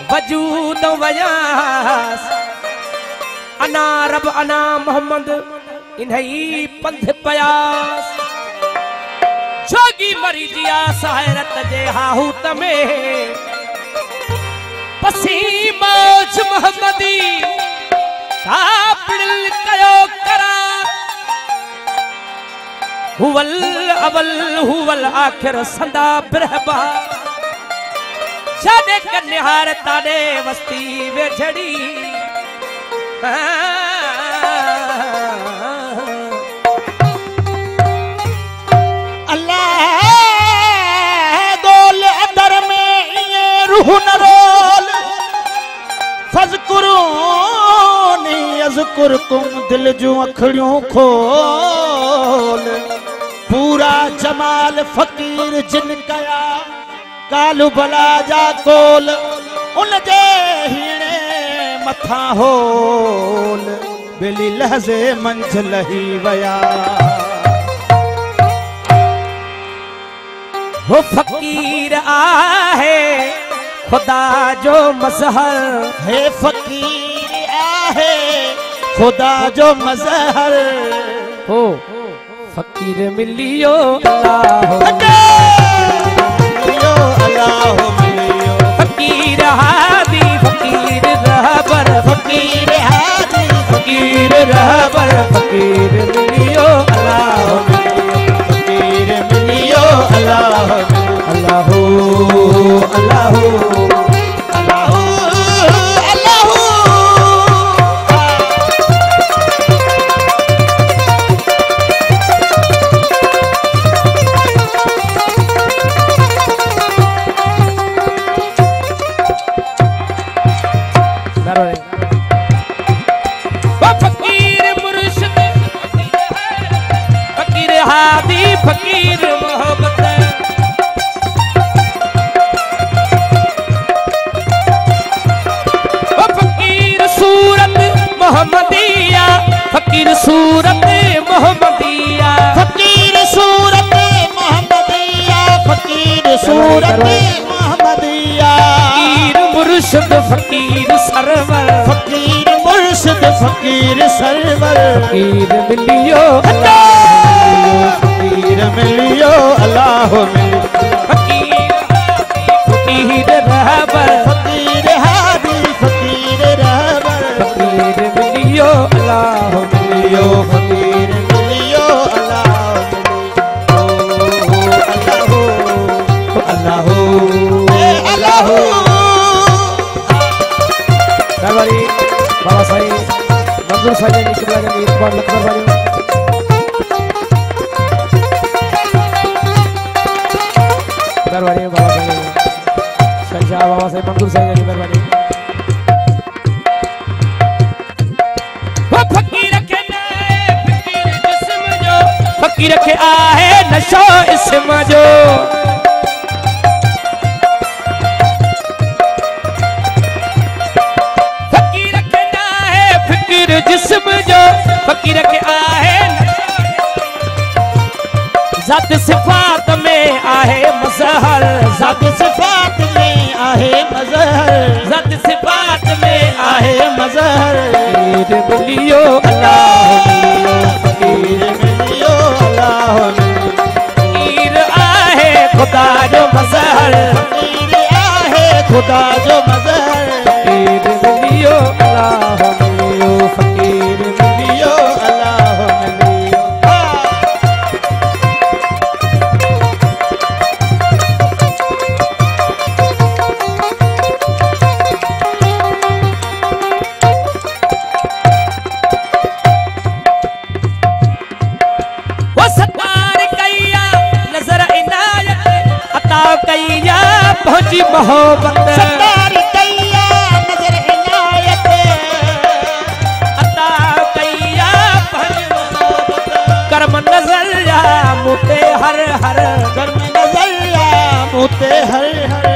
वजूद वयास अना रब अना मोहम्मद इन्हीं पंथ पयास जोगी मरी जिया सायरत जे हाहूत में पसीमोज मोहम्मदी कापड़िल कयो करार हुवल अवल हुवल आखिर संदा बिरहबा जाने कन्यार ताने वस्ती वेझड़ी अल्लाह गोल अंदर में ये रूह न रोल फज़कुरूनी अज़कुरकुम दिल जो अखड़ियों खोल पूरा जमाल फकीर जिन कया कालू भला जा कोल उन जे हीणे मथा होल बेली लहज़े मंझ लही वया वो फकीर आहे खुदा जो मज़हर है फकीर आहे खुदा जो मज़हर हो फकीर मिलियो अल्लाह मिलियो अल्लाह मिलियो फकीर हादी फकीर रहबर फकीर हादी फकीर रहबर फकीर मिलियो अल्लाह फकीर मिलियो अल्लाह अल्लाह अल्लाह अल्लाह अल्लाह फकीर मुर्शिद फकीर हादी फकीर मोहब्बत फकीर सूरत मोहम्मदिया फकीर सूरत मोहम्मदिया फकीर सूरत मोहम्मदिया फकीर सूरत मोहम्मदिया फकीर मुर्शिद फकीर सरवर फकीर मुर्शिद फकीर सरवर फकीर मिलियो फकीर मिलियो अल्लाह मिलियो फकीर रहबर फकीर हादी फकीर रहबर फकीर मिलियो अल्लाह मिलियो फकीर मिलियो अल्लाह अल्लाह अल्लाह दरबारी बाबा साईं मंजूर साईं की किबला जनी एक बार लख दरबारी दरबारी बाबा साईं संशा बाबा साईं मंजूर साईं की दरबारी वो फकीर के नाए फकीर जिस्म जो फकीर के आहे नशो इसम जो जिस्म जो फकीर के आहे ज़ात सिफात में आहे मज़हर ज़ात सिफात में आहे मज़हर ज़ात सिफात में आहे मज़हर फकीर मिलियो अल्लाह फकीर मिलियो अल्लाह फकीर आहे खुदा जो मज़हर फकीर आहे खुदा जो मज़हर फकीर मिलियो अल्लाह मिलियो फकीर मिलियो अल्लाह मिलियो वो सतार कैया नजर इनायत अता कैया पहुंची मोहब्बत सत्तार कैया नजर इनायत अता कैया पहुंची मोहब्बत कर्म नजर या मुते हर हर कर्म नजर या मुते हर हर